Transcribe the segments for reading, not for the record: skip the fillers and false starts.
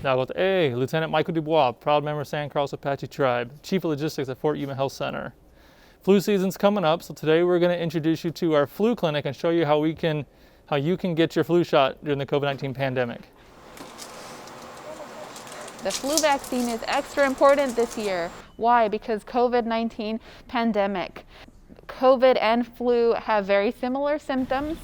Now with A, Lieutenant Michael Dubois, proud member of San Carlos Apache Tribe, Chief of Logistics at Fort Yuma Health Center. Flu season's coming up, so today we're going to introduce you to our flu clinic and show you how you can get your flu shot during the COVID-19 pandemic. The flu vaccine is extra important this year. Why? Because COVID-19 pandemic. COVID and flu have very similar symptoms,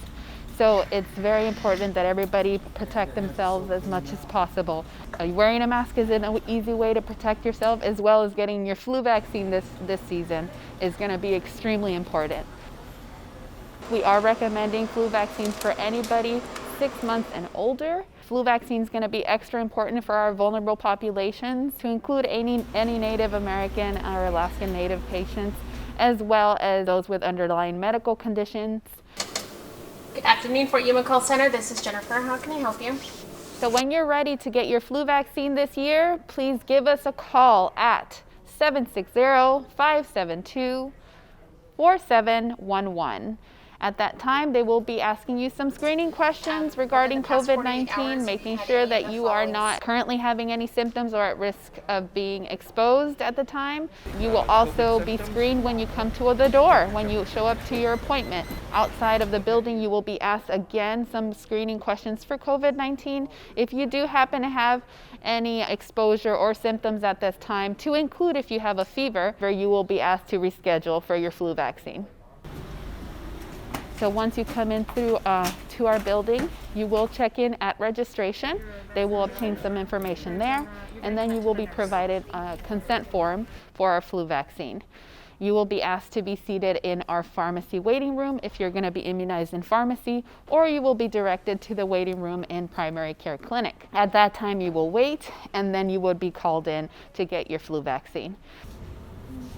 so it's very important that everybody protect themselves as much as possible. Wearing a mask is an easy way to protect yourself, as well as getting your flu vaccine this season is going to be extremely important. We are recommending flu vaccines for anybody 6 months and older. Flu vaccine is going to be extra important for our vulnerable populations, to include any Native American or Alaskan Native patients, as well as those with underlying medical conditions. Good afternoon, Fort Yuma Call Center. This is Jennifer. How can I help you? So when you're ready to get your flu vaccine this year, please give us a call at 760-572-4711. At that time, they will be asking you some screening questions regarding COVID-19, making sure that you are not currently having any symptoms or at risk of being exposed at the time. You will also be screened when you come to the door, when you show up to your appointment. Outside of the building, you will be asked again some screening questions for COVID-19. If you do happen to have any exposure or symptoms at this time, to include if you have a fever, you will be asked to reschedule for your flu vaccine. So once you come in through to our building, you will check in at registration. They will obtain some information there, and then you will be provided a consent form for our flu vaccine. You will be asked to be seated in our pharmacy waiting room if you're going to be immunized in pharmacy, or you will be directed to the waiting room in primary care clinic. At that time, you will wait, and then you would be called in to get your flu vaccine.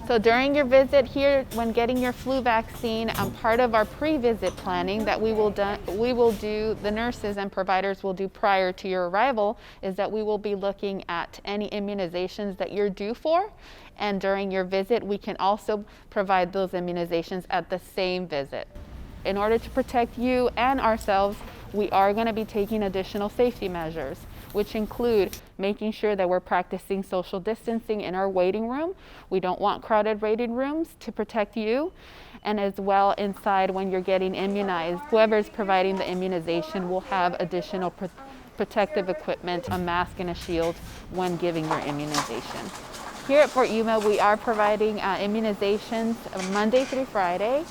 So during your visit here, when getting your flu vaccine, part of our pre-visit planning that we will do, the nurses and providers will do prior to your arrival, is that we will be looking at any immunizations that you're due for. And during your visit, we can also provide those immunizations at the same visit. In order to protect you and ourselves, we are going to be taking additional safety measures, which include making sure that we're practicing social distancing in our waiting room. We don't want crowded waiting rooms to protect you, and as well inside when you're getting immunized. Whoever's providing the immunization will have additional protective equipment, a mask and a shield when giving your immunization. Here at Fort Yuma, we are providing immunizations Monday through Friday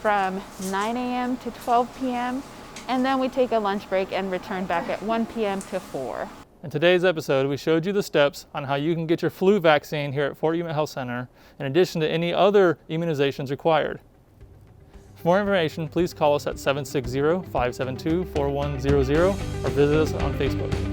from 9 a.m. to 12 p.m. And then we take a lunch break and return back at 1 p.m. to 4. In today's episode, we showed you the steps on how you can get your flu vaccine here at Fort Yuma Health Center, in addition to any other immunizations required. For more information, please call us at 760-572-4100 or visit us on Facebook.